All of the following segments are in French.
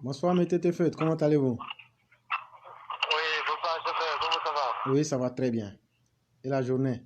Bonsoir, mes tétés feuilles, comment allez-vous? Oui, bonsoir, chef, comment ça va? Oui, ça va très bien. Et la journée?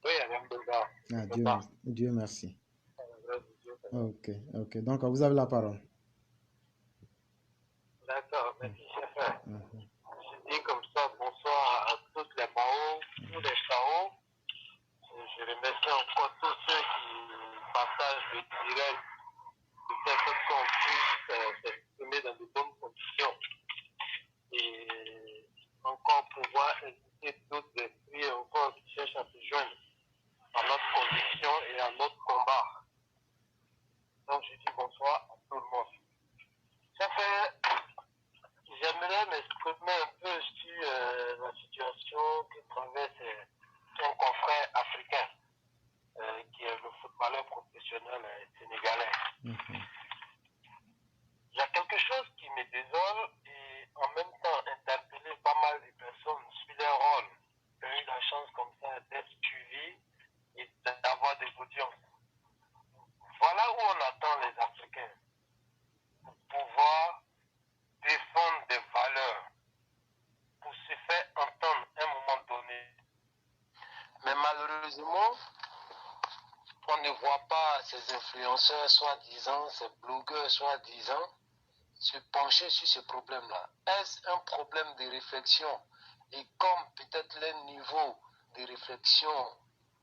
Oui, alhamdoulilah. Ah, C'est ça. Dieu merci. D'accord, Ok, ok. Donc, vous avez la parole. merci, chef. Mhm. Je dis comme ça, bonsoir à tous les Mao, tous les Chao. Je remercie encore tous ceux qui partagent le direct, de telle sorte qu'on puisse s'exprimer dans de bonnes conditions. Et encore pouvoir inviter d'autres esprits encore qui cherchent à se joindre à notre conviction et à notre combat. Donc je dis bonsoir à tout le monde. Ça fait, j'aimerais m'exprimer un peu sur la situation que traverse un confrère africain qui est le footballeur professionnel sénégalais. Mhm. Il y a quelque chose qui me désole et en même temps interpeller pas mal de personnes sur leur rôle. J'ai eu la chance comme ça d'être suivi et d'avoir des audiences. Voilà où on attend les Africains pour pouvoir défendre des valeurs, pour se faire entendre à un moment donné. Mais malheureusement, on ne voit pas ces influenceurs soi-disant, ces blogueurs soi-disant, se pencher sur ce problème-là. Est-ce un problème de réflexion? Et comme peut-être leur niveau de réflexion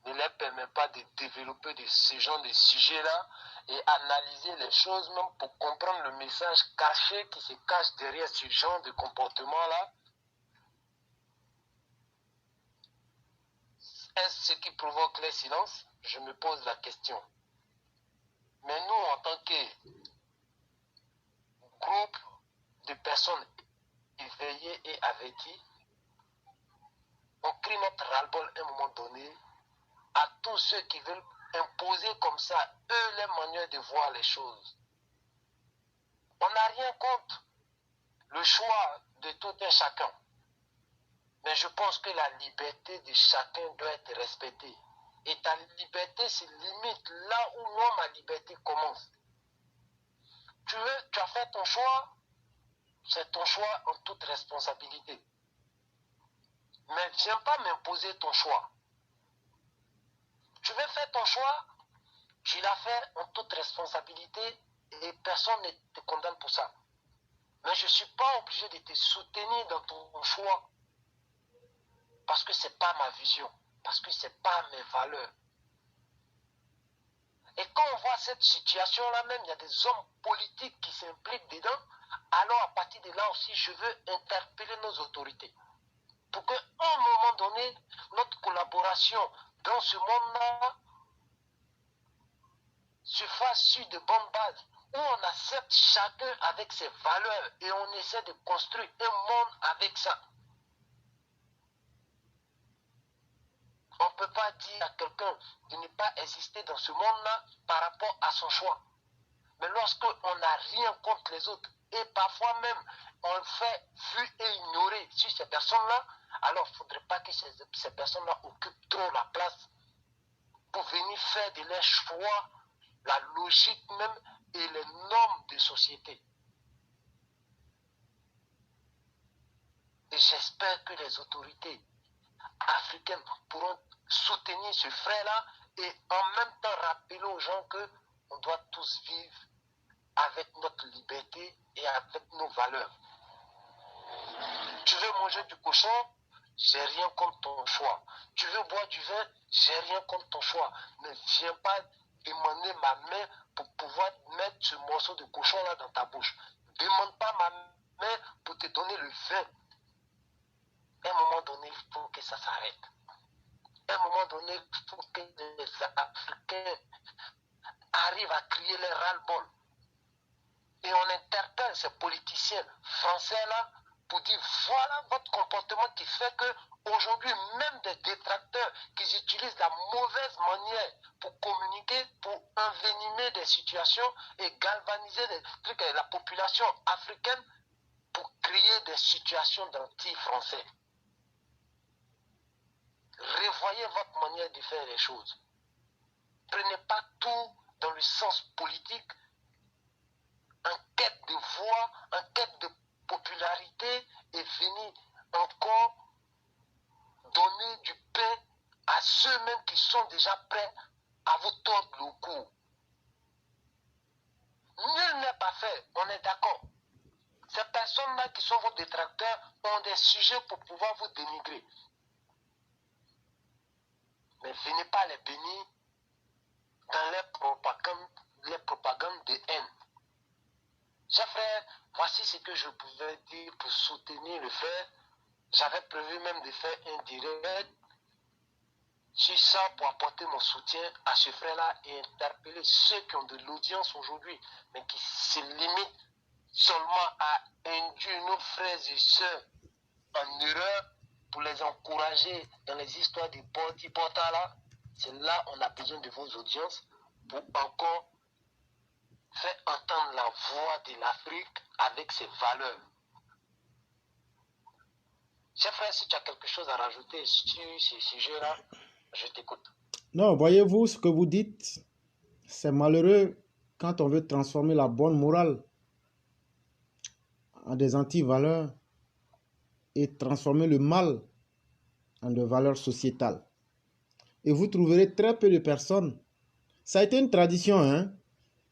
ne leur permet pas de développer ce genre de sujet-là et analyser les choses, même pour comprendre le message caché qui se cache derrière ce genre de comportement-là, est-ce ce qui provoque les silences? Je me pose la question. Mais nous, en tant que groupe de personnes éveillées et averties, on crie notre ras-le-bol à un moment donné à tous ceux qui veulent imposer comme ça, eux, les manières de voir les choses. On n'a rien contre le choix de tout un chacun. Mais je pense que la liberté de chacun doit être respectée. Et ta liberté se limite là où moi, ma liberté commence. Tu as fait ton choix, c'est ton choix en toute responsabilité. Mais viens pas m'imposer ton choix. Tu veux faire ton choix, tu l'as fait en toute responsabilité et personne ne te condamne pour ça. Mais je ne suis pas obligé de te soutenir dans ton choix parce que ce n'est pas ma vision, parce que ce n'est pas mes valeurs. Et quand on voit cette situation-là même, il y a des hommes politiques qui s'impliquent dedans, alors à partir de là aussi, je veux interpeller nos autorités pour qu'à un moment donné, notre collaboration dans ce monde-là se fasse sur de bonnes bases, où on accepte chacun avec ses valeurs et on essaie de construire un monde avec ça. On ne peut pas dire à quelqu'un de ne pas exister dans ce monde-là par rapport à son choix. Mais lorsqu'on n'a rien contre les autres, et parfois même on fait vu et ignorer sur ces personnes-là, alors il ne faudrait pas que ces personnes-là occupent trop la place pour venir faire de leurs choix la logique même et les normes de société. Et j'espère que les autorités africaines pourront soutenir ce frère-là et en même temps rappeler aux gens qu'on doit tous vivre avec notre liberté et avec nos valeurs. Tu veux manger du cochon, j'ai rien contre ton choix. Tu veux boire du vin, j'ai rien contre ton choix. Ne viens pas demander ma main pour pouvoir mettre ce morceau de cochon là dans ta bouche. Ne demande pas ma main pour te donner le vin. À un moment donné, il faut que ça s'arrête. À un moment donné, il faut que les Africains arrivent à crier les ras-le-bol. Et on interpelle ces politiciens français-là pour dire voilà votre comportement qui fait que aujourd'hui même des détracteurs qui utilisent la mauvaise manière pour communiquer, pour envenimer des situations et galvaniser des trucs avec la population africaine pour créer des situations d'anti-français. Revoyez votre manière de faire les choses. Prenez pas tout dans le sens politique. En en quête de popularité et venir encore donner du pain à ceux-mêmes qui sont déjà prêts à vous tordre le cou. Nul n'est pas fait, on est d'accord. Ces personnes-là qui sont vos détracteurs ont des sujets pour pouvoir vous dénigrer. Mais venez pas les bénir dans les propagandes de haine. Chers frères, voici ce que je pouvais dire pour soutenir le frère. J'avais prévu même de faire un direct sur ça pour apporter mon soutien à ce frère-là et interpeller ceux qui ont de l'audience aujourd'hui, mais qui se limitent seulement à induire nos frères et sœurs en erreur pour les encourager dans les histoires du porta là. C'est là on a besoin de vos audiences pour encore faire entendre la voix de l'Afrique avec ses valeurs. Cher frère, si tu as quelque chose à rajouter sur ce sujet-là, je t'écoute. Non, voyez-vous, ce que vous dites, c'est malheureux quand on veut transformer la bonne morale en des anti-valeurs et transformer le mal en des valeurs sociétales. Et vous trouverez très peu de personnes. Ça a été une tradition, hein?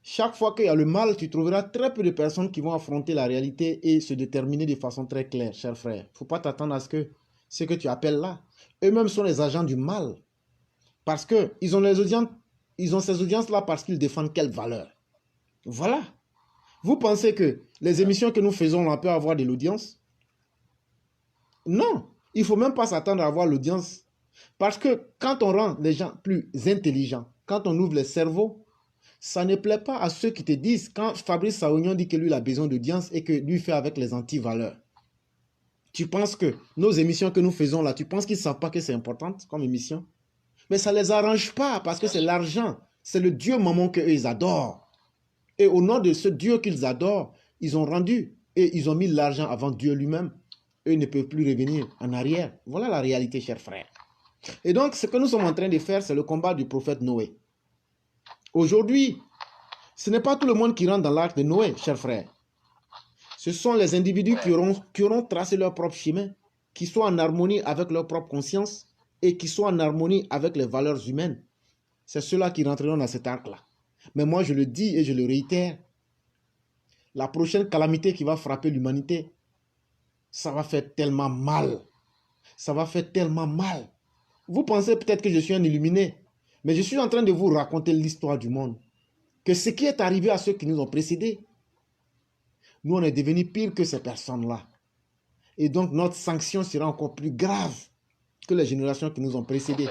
Chaque fois qu'il y a le mal, tu trouveras très peu de personnes qui vont affronter la réalité et se déterminer de façon très claire, cher frère. Il ne faut pas t'attendre à ce que tu appelles là. Eux-mêmes sont les agents du mal. Parce qu'ils ont les audiences, ils ont ces audiences-là parce qu'ils défendent quelles valeurs. Voilà. Vous pensez que les émissions que nous faisons, on peut avoir de l'audience? Non. Il ne faut même pas s'attendre à avoir l'audience. Parce que quand on rend les gens plus intelligents, quand on ouvre les cerveaux, ça ne plaît pas à ceux qui te disent, quand Fabrice Saounian dit que lui il a besoin d'audience et que lui fait avec les anti-valeurs. Tu penses que nos émissions que nous faisons là, tu penses qu'ils ne savent pas que c'est important comme émission? Mais ça ne les arrange pas parce que c'est l'argent. C'est le Dieu maman qu'eux ils adorent. Et au nom de ce Dieu qu'ils adorent, ils ont rendu et ils ont mis l'argent avant Dieu lui-même. Eux ne peuvent plus revenir en arrière. Voilà la réalité, chers frères. Et donc, ce que nous sommes en train de faire, c'est le combat du prophète Noé. Aujourd'hui, ce n'est pas tout le monde qui rentre dans l'arche de Noé, chers frères. Ce sont les individus qui auront tracé leur propre chemin, qui sont en harmonie avec leur propre conscience et qui sont en harmonie avec les valeurs humaines. C'est ceux-là qui rentreront dans cet arc-là. Mais moi, je le dis et je le réitère. La prochaine calamité qui va frapper l'humanité, ça va faire tellement mal. Ça va faire tellement mal. Vous pensez peut-être que je suis un illuminé, mais je suis en train de vous raconter l'histoire du monde. Que ce qui est arrivé à ceux qui nous ont précédés, nous on est devenus pire que ces personnes-là. Et donc notre sanction sera encore plus grave que les générations qui nous ont précédés.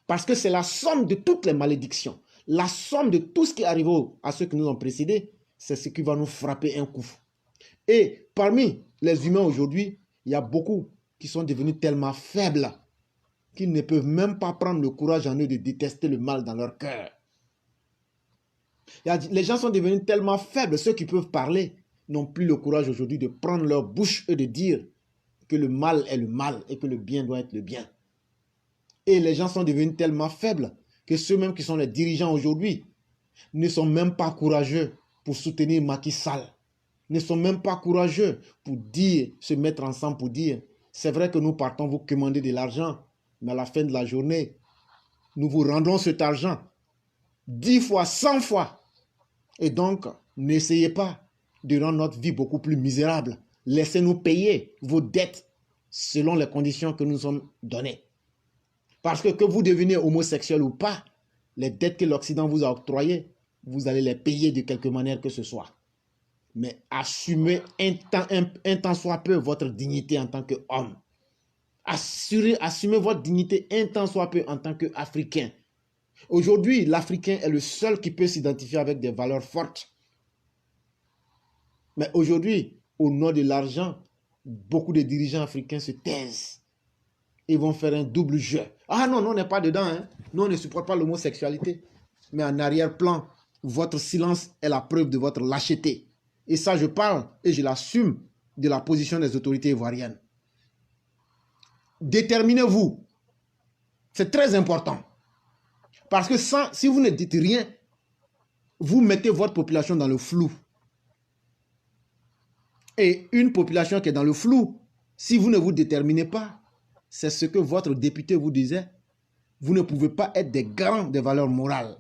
Parce que c'est la somme de toutes les malédictions. La somme de tout ce qui est arrivé à ceux qui nous ont précédés, c'est ce qui va nous frapper un coup. Et parmi les humains aujourd'hui, il y a beaucoup qui sont devenus tellement faibles qu'ils ne peuvent même pas prendre le courage en eux de détester le mal dans leur cœur. Les gens sont devenus tellement faibles, ceux qui peuvent parler n'ont plus le courage aujourd'hui de prendre leur bouche et de dire que le mal est le mal et que le bien doit être le bien. Et les gens sont devenus tellement faibles que ceux-mêmes qui sont les dirigeants aujourd'hui ne sont même pas courageux pour soutenir Macky Sall, ne sont même pas courageux pour dire, se mettre ensemble pour dire, c'est vrai que nous partons vous commander de l'argent, mais à la fin de la journée, nous vous rendons cet argent 10 fois, 100 fois. Et donc, n'essayez pas de rendre notre vie beaucoup plus misérable. Laissez-nous payer vos dettes selon les conditions que nous sommes données. Parce que vous deveniez homosexuel ou pas, les dettes que l'Occident vous a octroyées, vous allez les payer de quelque manière que ce soit. Mais assumez un temps soit peu votre dignité en tant qu'homme. Assumez votre dignité un temps soit peu en tant qu'Africain. Aujourd'hui, l'Africain est le seul qui peut s'identifier avec des valeurs fortes. Mais aujourd'hui, au nom de l'argent, beaucoup de dirigeants africains se taisent. Ils vont faire un double jeu. Ah non, nous on n'est pas dedans. Hein. Nous on ne supporte pas l'homosexualité. Mais en arrière-plan, votre silence est la preuve de votre lâcheté. Et ça, je parle et je l'assume de la position des autorités ivoiriennes. Déterminez-vous. C'est très important. Parce que si vous ne dites rien, vous mettez votre population dans le flou. Et une population qui est dans le flou, si vous ne vous déterminez pas, c'est ce que votre député vous disait, vous ne pouvez pas être des garants des valeurs morales.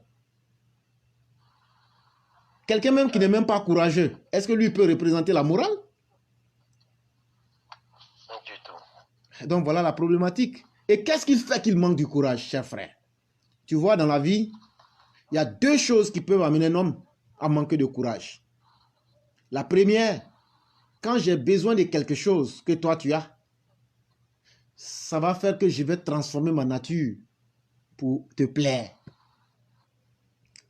Quelqu'un même qui n'est même pas courageux, est-ce que lui peut représenter la morale? Non du tout. Donc voilà la problématique. Et qu'est-ce qui fait qu'il manque du courage, cher frère? Tu vois, dans la vie, il y a deux choses qui peuvent amener un homme à manquer de courage. La première, quand j'ai besoin de quelque chose que toi tu as, ça va faire que je vais transformer ma nature pour te plaire.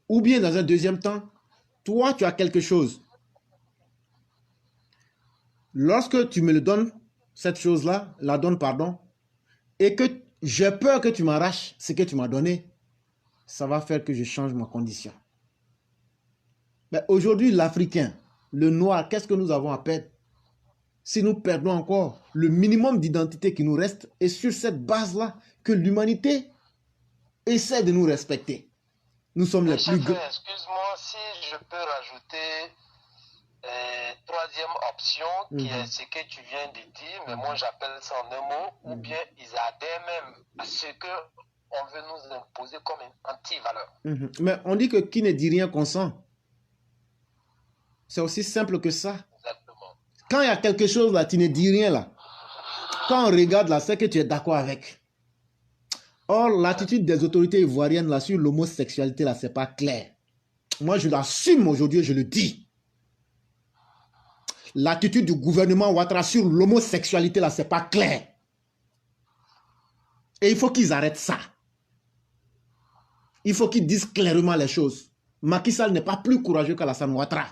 Ou bien dans un deuxième temps, toi tu as quelque chose. Lorsque tu me le donnes, cette chose-là, la donne, pardon, et que j'ai peur que tu m'arraches ce que tu m'as donné, ça va faire que je change ma condition. Mais aujourd'hui, l'Africain, le noir, qu'est-ce que nous avons à perdre? Si nous perdons encore le minimum d'identité qui nous reste, et sur cette base-là, que l'humanité essaie de nous respecter. Nous sommes les plus... Excuse-moi si je peux rajouter troisième option qui est ce que tu viens de dire, mais moi j'appelle ça en un mot, ou bien ils adhèrent même à ce qu'on veut nous imposer comme une anti-valeur. Mais on dit que qui ne dit rien consent. C'est aussi simple que ça. Exactement. Quand il y a quelque chose là, tu ne dis rien là. Quand on regarde là, c'est que tu es d'accord avec. Or, l'attitude des autorités ivoiriennes là sur l'homosexualité là, c'est pas clair. Moi, je l'assume aujourd'hui, je le dis. L'attitude du gouvernement Ouattara sur l'homosexualité là, c'est pas clair. Et il faut qu'ils arrêtent ça. Il faut qu'ils disent clairement les choses. Macky Sall n'est pas plus courageux qu'Alassane Ouattara.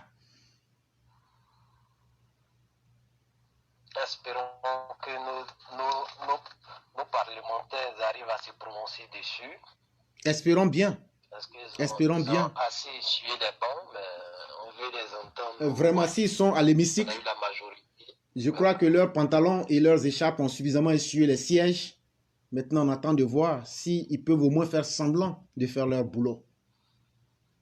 Espérons que nos parlementaires arrivent à se prononcer dessus. Espérons bien. Espérons bien. Assez essuyé les bancs, mais on veut les entendre. Vraiment, s'ils sont à l'hémicycle, je crois que leurs pantalons et leurs écharpes ont suffisamment essuyé les sièges. Maintenant, on attend de voir s'ils peuvent au moins faire semblant de faire leur boulot.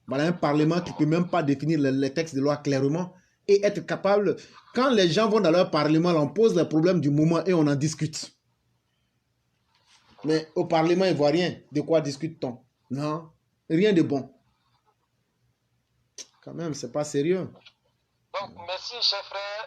Voilà un parlement qui ne peut même pas définir les textes de loi clairement et être capable, quand les gens vont dans leur parlement, on pose les problèmes du moment et on en discute. Mais au parlement ivoirien, de quoi discute-t-on? Non, rien de bon. Quand même, c'est pas sérieux. Donc, merci, chers frères.